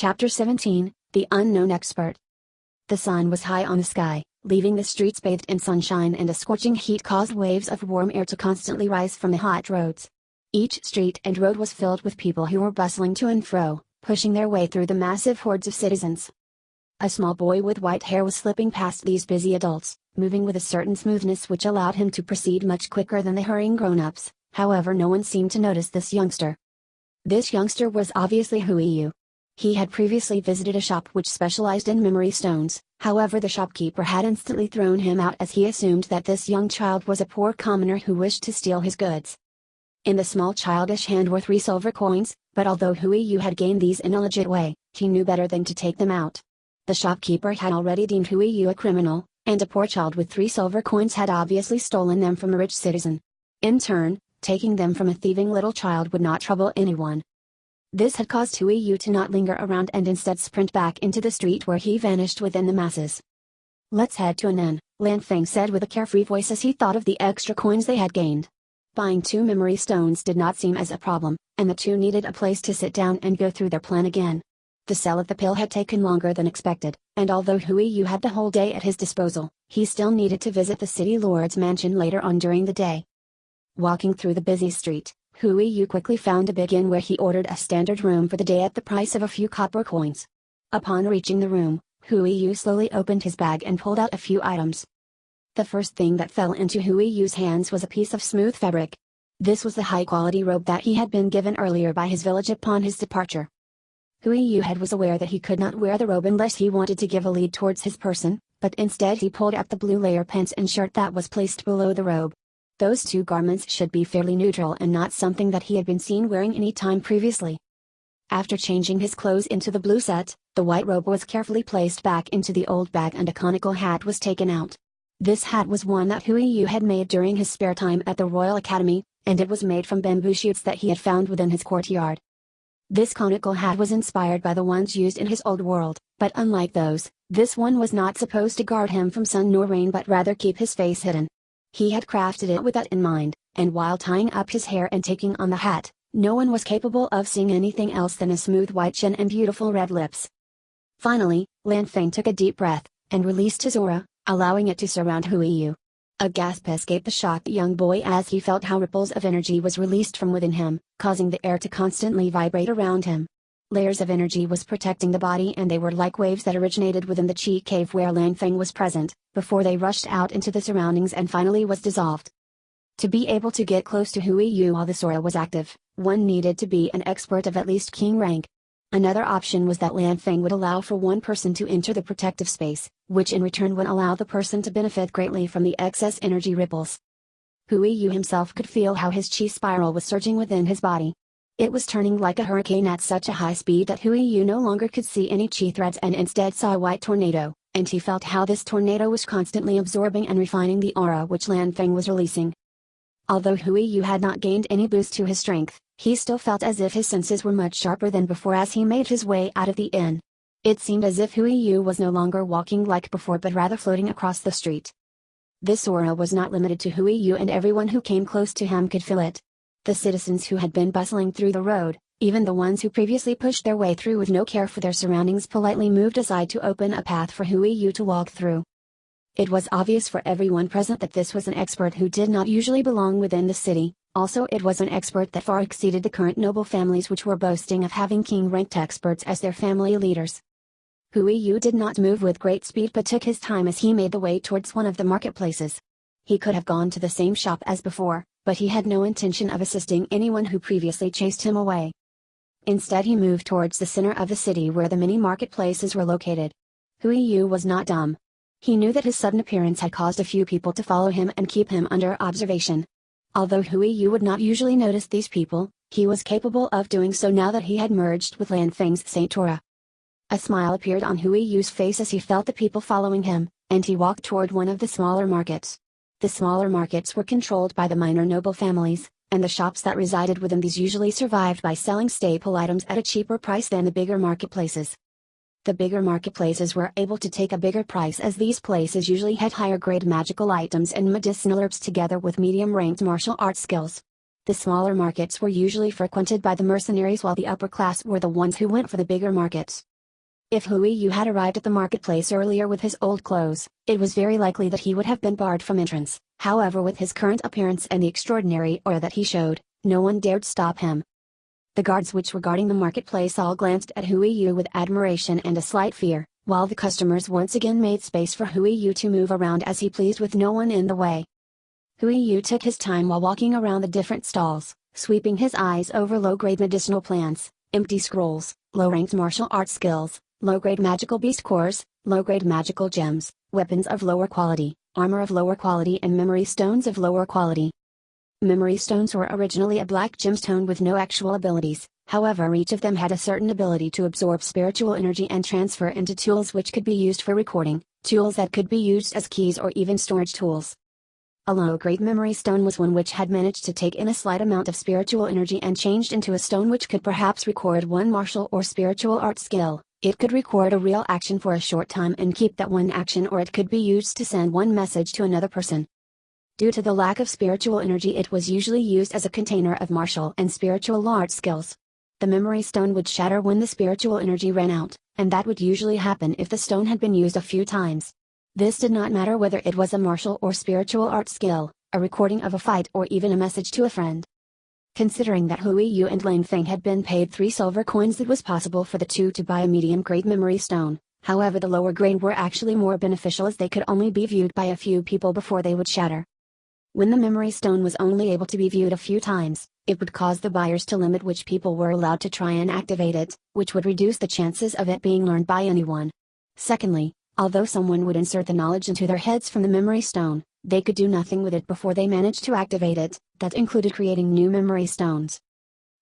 Chapter 17, The Unknown Expert. The sun was high on the sky, leaving the streets bathed in sunshine, and a scorching heat caused waves of warm air to constantly rise from the hot roads. Each street and road was filled with people who were bustling to and fro, pushing their way through the massive hordes of citizens. A small boy with white hair was slipping past these busy adults, moving with a certain smoothness which allowed him to proceed much quicker than the hurrying grown-ups. However, no one seemed to notice this youngster. This youngster was obviously Huiyu. He had previously visited a shop which specialized in memory stones, however the shopkeeper had instantly thrown him out as he assumed that this young child was a poor commoner who wished to steal his goods. In the small childish hand were 3 silver coins, but although Huiyu had gained these in a legit way, he knew better than to take them out. The shopkeeper had already deemed Huiyu a criminal, and a poor child with 3 silver coins had obviously stolen them from a rich citizen. In turn, taking them from a thieving little child would not trouble anyone. This had caused Huiyu to not linger around and instead sprint back into the street, where he vanished within the masses. "Let's head to an inn," Lanfeng said with a carefree voice as he thought of the extra coins they had gained. Buying 2 memory stones did not seem as a problem, and the two needed a place to sit down and go through their plan again. The sale of the pill had taken longer than expected, and although Huiyu had the whole day at his disposal, he still needed to visit the city lord's mansion later on during the day. Walking through the busy street, Huiyu quickly found a big inn where he ordered a standard room for the day at the price of a few copper coins. Upon reaching the room, Huiyu slowly opened his bag and pulled out a few items. The first thing that fell into Huiyu's hands was a piece of smooth fabric. This was the high-quality robe that he had been given earlier by his village upon his departure. Huiyu was aware that he could not wear the robe unless he wanted to give a lead towards his person, but instead he pulled up the blue layer pants and shirt that was placed below the robe. Those 2 garments should be fairly neutral and not something that he had been seen wearing any time previously. After changing his clothes into the blue set, the white robe was carefully placed back into the old bag and a conical hat was taken out. This hat was one that Huiyu had made during his spare time at the Royal Academy, and it was made from bamboo shoots that he had found within his courtyard. This conical hat was inspired by the ones used in his old world, but unlike those, this one was not supposed to guard him from sun nor rain but rather keep his face hidden. He had crafted it with that in mind, and while tying up his hair and taking on the hat, no one was capable of seeing anything else than a smooth white chin and beautiful red lips. Finally, Lanfeng took a deep breath, and released his aura, allowing it to surround Huiyu. A gasp escaped the shocked young boy as he felt how ripples of energy was released from within him, causing the air to constantly vibrate around him. Layers of energy was protecting the body, and they were like waves that originated within the chi cave where Lanfeng was present, before they rushed out into the surroundings and finally was dissolved. To be able to get close to Huiyu while this aura was active, one needed to be an expert of at least king rank. Another option was that Lanfeng would allow for one person to enter the protective space, which in return would allow the person to benefit greatly from the excess energy ripples. Huiyu himself could feel how his chi spiral was surging within his body. It was turning like a hurricane at such a high speed that Huiyu no longer could see any chi threads and instead saw a white tornado, and he felt how this tornado was constantly absorbing and refining the aura which Lanfeng was releasing. Although Huiyu had not gained any boost to his strength, he still felt as if his senses were much sharper than before as he made his way out of the inn. It seemed as if Huiyu was no longer walking like before but rather floating across the street. This aura was not limited to Huiyu, and everyone who came close to him could feel it. The citizens who had been bustling through the road, even the ones who previously pushed their way through with no care for their surroundings, politely moved aside to open a path for Huiyu to walk through. It was obvious for everyone present that this was an expert who did not usually belong within the city. Also, it was an expert that far exceeded the current noble families which were boasting of having king-ranked experts as their family leaders. Huiyu did not move with great speed but took his time as he made the way towards one of the marketplaces. He could have gone to the same shop as before, but he had no intention of assisting anyone who previously chased him away. Instead, he moved towards the center of the city where the many marketplaces were located. Huiyu was not dumb. He knew that his sudden appearance had caused a few people to follow him and keep him under observation. Although Huiyu would not usually notice these people, he was capable of doing so now that he had merged with Lanfeng's Saint Aura. A smile appeared on Huiyu's face as he felt the people following him, and he walked toward one of the smaller markets. The smaller markets were controlled by the minor noble families, and the shops that resided within these usually survived by selling staple items at a cheaper price than the bigger marketplaces. The bigger marketplaces were able to take a bigger price as these places usually had higher grade magical items and medicinal herbs together with medium ranked martial arts skills. The smaller markets were usually frequented by the mercenaries, while the upper class were the ones who went for the bigger markets. If Hui Yu had arrived at the marketplace earlier with his old clothes, it was very likely that he would have been barred from entrance. However, with his current appearance and the extraordinary aura that he showed, no one dared stop him. The guards which were guarding the marketplace all glanced at Hui Yu with admiration and a slight fear, while the customers once again made space for Hui Yu to move around as he pleased with no one in the way. Hui Yu took his time while walking around the different stalls, sweeping his eyes over low-grade medicinal plants, empty scrolls, low-ranked martial arts skills, low-grade magical beast cores, low-grade magical gems, weapons of lower quality, armor of lower quality and memory stones of lower quality. Memory stones were originally a black gemstone with no actual abilities, however each of them had a certain ability to absorb spiritual energy and transfer into tools which could be used for recording, tools that could be used as keys or even storage tools. A low-grade memory stone was one which had managed to take in a slight amount of spiritual energy and changed into a stone which could perhaps record one martial or spiritual art skill. It could record a real action for a short time and keep that one action, or it could be used to send one message to another person. Due to the lack of spiritual energy, it was usually used as a container of martial and spiritual art skills. The memory stone would shatter when the spiritual energy ran out, and that would usually happen if the stone had been used a few times. This did not matter whether it was a martial or spiritual art skill, a recording of a fight, or even a message to a friend. Considering that Hui Yu and Lan Feng had been paid 3 silver coins, it was possible for the two to buy a medium-grade memory stone. However, the lower grade were actually more beneficial as they could only be viewed by a few people before they would shatter. When the memory stone was only able to be viewed a few times, it would cause the buyers to limit which people were allowed to try and activate it, which would reduce the chances of it being learned by anyone. Secondly, although someone would insert the knowledge into their heads from the memory stone, they could do nothing with it before they managed to activate it. That included creating new memory stones.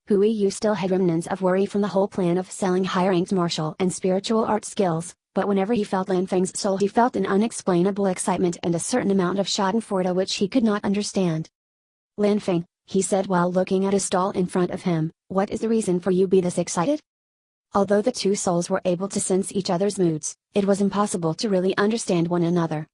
Hui Yu still had remnants of worry from the whole plan of selling high-ranked martial and spiritual art skills, but whenever he felt Lan Feng's soul, he felt an unexplainable excitement and a certain amount of schadenfreude which he could not understand. "Lan Feng," he said while looking at a stall in front of him, "what is the reason for you be this excited?" Although the two souls were able to sense each other's moods, it was impossible to really understand one another.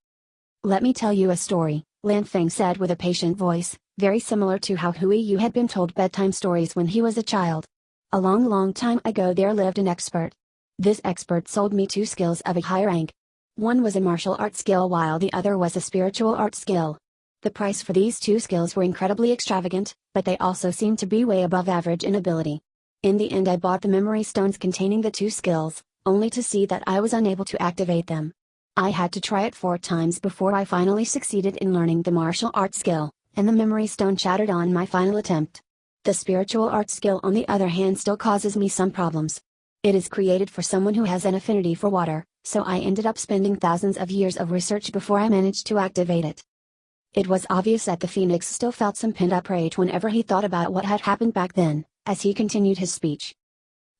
"Let me tell you a story," Lan Feng said with a patient voice, very similar to how Hui Yu had been told bedtime stories when he was a child. "A long time ago there lived an expert. This expert sold me 2 skills of a high rank. One was a martial art skill while the other was a spiritual art skill. The price for these 2 skills were incredibly extravagant, but they also seemed to be way above average in ability. In the end I bought the memory stones containing the 2 skills, only to see that I was unable to activate them. I had to try it 4 times before I finally succeeded in learning the martial art skill, and the memory stone shattered on my final attempt. The spiritual art skill on the other hand still causes me some problems. It is created for someone who has an affinity for water, so I ended up spending thousands of years of research before I managed to activate it." It was obvious that the Phoenix still felt some pent-up rage whenever he thought about what had happened back then, as he continued his speech.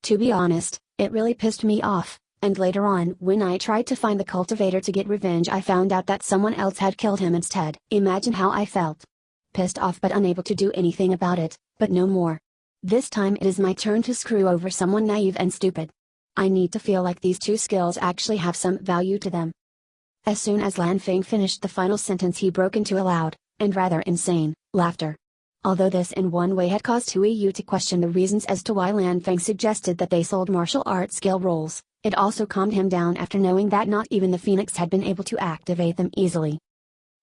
"To be honest, it really pissed me off, and later on when I tried to find the cultivator to get revenge I found out that someone else had killed him instead. Imagine how I felt. Pissed off but unable to do anything about it, but no more. This time it is my turn to screw over someone naive and stupid. I need to feel like these 2 skills actually have some value to them." As soon as Lan Feng finished the final sentence he broke into a loud, and rather insane, laughter. Although this in one way had caused Hui Yu to question the reasons as to why Lan Feng suggested that they sold martial art skill rolls, it also calmed him down after knowing that not even the Phoenix had been able to activate them easily.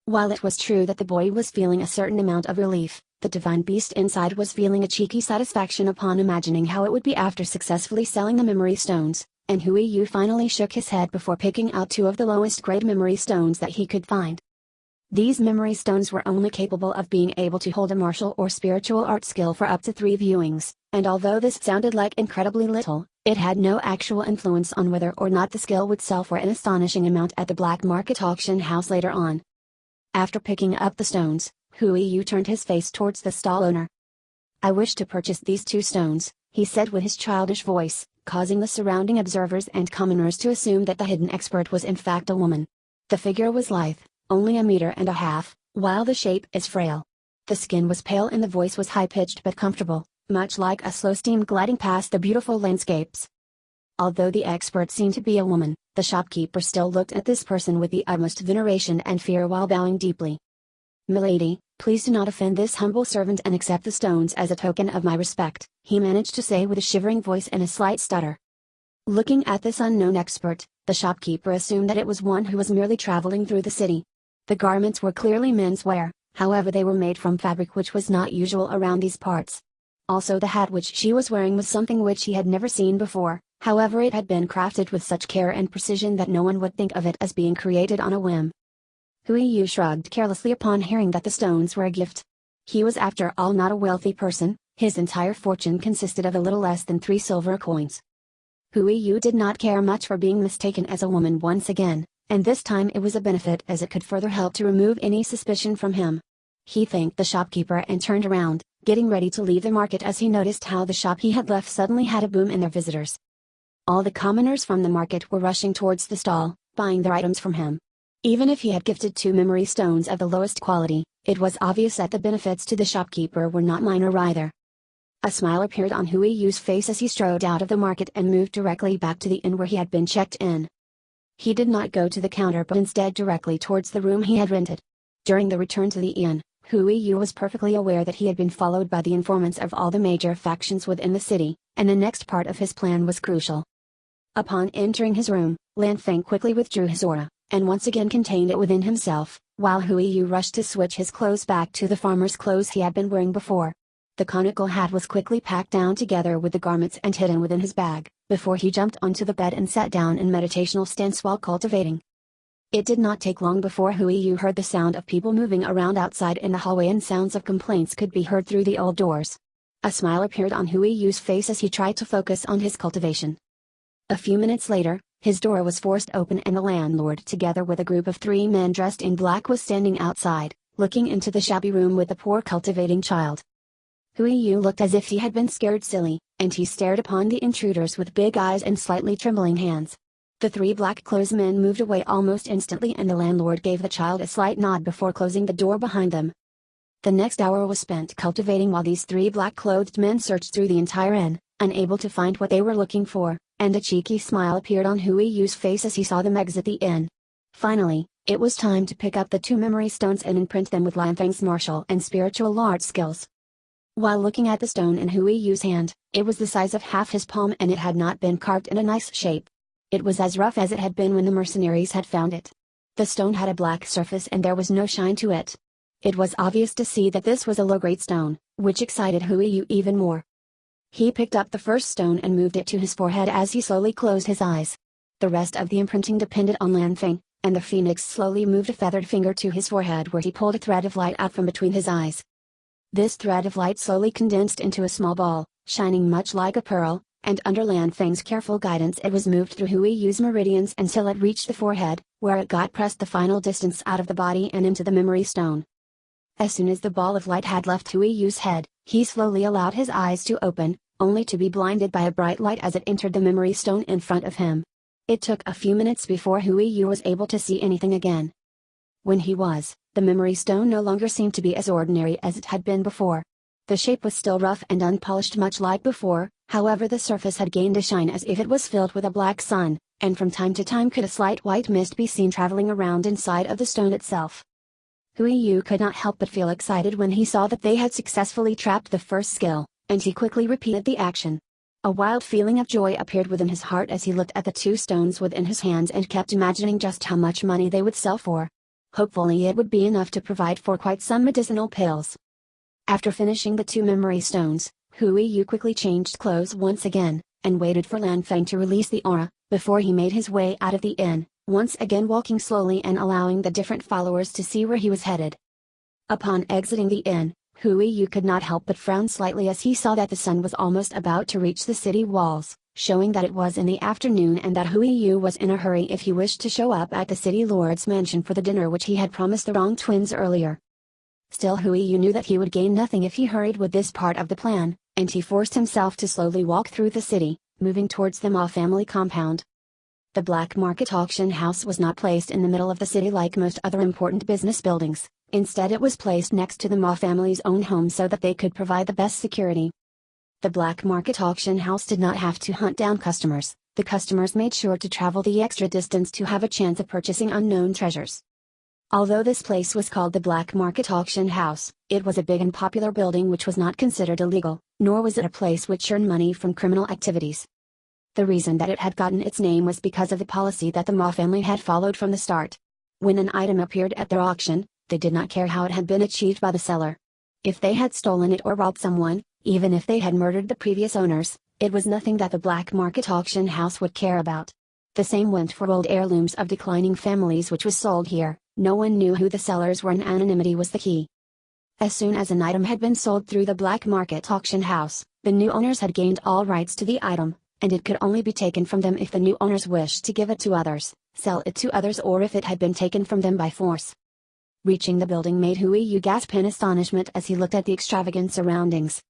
While it was true that the boy was feeling a certain amount of relief, the divine beast inside was feeling a cheeky satisfaction upon imagining how it would be after successfully selling the memory stones, and Hui Yu finally shook his head before picking out 2 of the lowest grade memory stones that he could find. These memory stones were only capable of being able to hold a martial or spiritual art skill for up to 3 viewings, and although this sounded like incredibly little, it had no actual influence on whether or not the skill would sell for an astonishing amount at the black market auction house later on. After picking up the stones, Hui Yu turned his face towards the stall owner. "I wish to purchase these 2 stones," he said with his childish voice, causing the surrounding observers and commoners to assume that the hidden expert was in fact a woman. The figure was lithe, only 1.5 meters, while the shape is frail. The skin was pale and the voice was high-pitched but comfortable, much like a slow steam gliding past the beautiful landscapes. Although the expert seemed to be a woman, the shopkeeper still looked at this person with the utmost veneration and fear while bowing deeply. "Milady, please do not offend this humble servant and accept the stones as a token of my respect," he managed to say with a shivering voice and a slight stutter. Looking at this unknown expert, the shopkeeper assumed that it was one who was merely traveling through the city. The garments were clearly menswear, however they were made from fabric which was not usual around these parts. Also the hat which she was wearing was something which he had never seen before, however it had been crafted with such care and precision that no one would think of it as being created on a whim. Hui Yu shrugged carelessly upon hearing that the stones were a gift. He was after all not a wealthy person, his entire fortune consisted of a little less than 3 silver coins. Hui Yu did not care much for being mistaken as a woman once again, and this time it was a benefit as it could further help to remove any suspicion from him. He thanked the shopkeeper and turned around, getting ready to leave the market as he noticed how the shop he had left suddenly had a boom in their visitors. All the commoners from the market were rushing towards the stall, buying their items from him. Even if he had gifted 2 memory stones of the lowest quality, it was obvious that the benefits to the shopkeeper were not minor either. A smile appeared on Hui Yu's face as he strode out of the market and moved directly back to the inn where he had been checked in. He did not go to the counter but instead directly towards the room he had rented. During the return to the inn, Hui Yu was perfectly aware that he had been followed by the informants of all the major factions within the city, and the next part of his plan was crucial. Upon entering his room, Lan Feng quickly withdrew his aura, and once again contained it within himself, while Hui Yu rushed to switch his clothes back to the farmer's clothes he had been wearing before. The conical hat was quickly packed down together with the garments and hidden within his bag, before he jumped onto the bed and sat down in meditational stance while cultivating. It did not take long before Hui Yu heard the sound of people moving around outside in the hallway and sounds of complaints could be heard through the old doors. A smile appeared on Hui Yu's face as he tried to focus on his cultivation. A few minutes later, his door was forced open and the landlord together with a group of 3 men dressed in black was standing outside, looking into the shabby room with the poor cultivating child. Hui Yu looked as if he had been scared silly, and he stared upon the intruders with big eyes and slightly trembling hands. The 3 black-clothes men moved away almost instantly and the landlord gave the child a slight nod before closing the door behind them. The next hour was spent cultivating while these 3 black-clothed men searched through the entire inn, unable to find what they were looking for, and a cheeky smile appeared on Hui Yu's face as he saw them exit the inn. Finally, it was time to pick up the 2 memory stones and imprint them with Lan Feng's martial and spiritual art skills. While looking at the stone in Hui Yu's hand, it was the size of half his palm and it had not been carved in a nice shape. It was as rough as it had been when the mercenaries had found it. The stone had a black surface and there was no shine to it. It was obvious to see that this was a low-grade stone, which excited Hui Yu even more. He picked up the first stone and moved it to his forehead as he slowly closed his eyes. The rest of the imprinting depended on Lan Feng, and the phoenix slowly moved a feathered finger to his forehead where he pulled a thread of light out from between his eyes. This thread of light slowly condensed into a small ball, shining much like a pearl, and under Lan Feng's careful guidance it was moved through Hui Yu's meridians until it reached the forehead, where it got pressed the final distance out of the body and into the memory stone. As soon as the ball of light had left Hui Yu's head, he slowly allowed his eyes to open, only to be blinded by a bright light as it entered the memory stone in front of him. It took a few minutes before Hui Yu was able to see anything again. When he was, the memory stone no longer seemed to be as ordinary as it had been before. The shape was still rough and unpolished much like before, however the surface had gained a shine as if it was filled with a black sun, and from time to time could a slight white mist be seen traveling around inside of the stone itself. Hui Yu could not help but feel excited when he saw that they had successfully trapped the first skill, and he quickly repeated the action. A wild feeling of joy appeared within his heart as he looked at the 2 stones within his hands and kept imagining just how much money they would sell for. Hopefully it would be enough to provide for quite some medicinal pills. After finishing the 2 memory stones, Hui Yu quickly changed clothes once again, and waited for Lan Feng to release the aura, before he made his way out of the inn, once again walking slowly and allowing the different followers to see where he was headed. Upon exiting the inn, Hui Yu could not help but frown slightly as he saw that the sun was almost about to reach the city walls, showing that it was in the afternoon and that Hui Yu was in a hurry if he wished to show up at the city lord's mansion for the dinner which he had promised the Wrong twins earlier. Still Hui Yu knew that he would gain nothing if he hurried with this part of the plan, and he forced himself to slowly walk through the city, moving towards the Ma family compound. The black market auction house was not placed in the middle of the city like most other important business buildings, instead it was placed next to the Ma family's own home so that they could provide the best security. The black market auction house did not have to hunt down customers, the customers made sure to travel the extra distance to have a chance of purchasing unknown treasures. Although this place was called the Black Market Auction House, it was a big and popular building which was not considered illegal, nor was it a place which earned money from criminal activities. The reason that it had gotten its name was because of the policy that the Ma family had followed from the start. When an item appeared at their auction, they did not care how it had been achieved by the seller. If they had stolen it or robbed someone, even if they had murdered the previous owners, it was nothing that the black market auction house would care about. The same went for old heirlooms of declining families which was sold here. No one knew who the sellers were and anonymity was the key. As soon as an item had been sold through the black market auction house, the new owners had gained all rights to the item, and it could only be taken from them if the new owners wished to give it to others, sell it to others, or if it had been taken from them by force. Reaching the building made Yu gasp in astonishment as he looked at the extravagant surroundings.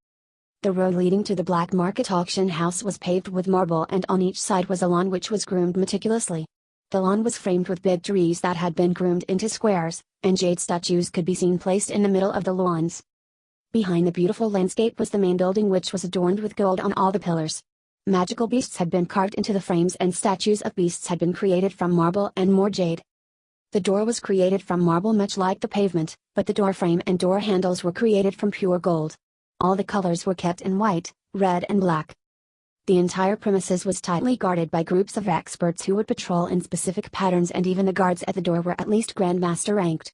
The road leading to the black market auction house was paved with marble, and on each side was a lawn which was groomed meticulously. The lawn was framed with big trees that had been groomed into squares, and jade statues could be seen placed in the middle of the lawns. Behind the beautiful landscape was the main building, which was adorned with gold on all the pillars. Magical beasts had been carved into the frames, and statues of beasts had been created from marble and more jade. The door was created from marble much like the pavement, but the door frame and door handles were created from pure gold. All the colors were kept in white, red and black. The entire premises was tightly guarded by groups of experts who would patrol in specific patterns, and even the guards at the door were at least Grandmaster ranked.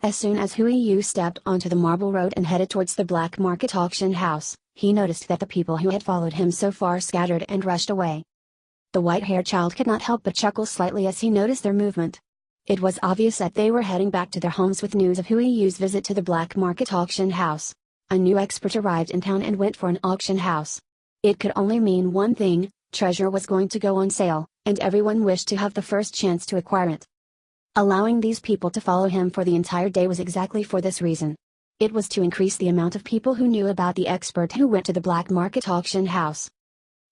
As soon as Yu stepped onto the marble road and headed towards the black market auction house, he noticed that the people who had followed him so far scattered and rushed away. The white-haired child could not help but chuckle slightly as he noticed their movement. It was obvious that they were heading back to their homes with news of Yu's visit to the black market auction house. A new expert arrived in town and went for an auction house. It could only mean one thing: treasure was going to go on sale, and everyone wished to have the first chance to acquire it. Allowing these people to follow him for the entire day was exactly for this reason. It was to increase the amount of people who knew about the expert who went to the black market auction house.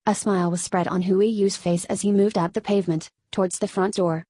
A smile was spread on Yu's face as he moved up the pavement, towards the front door.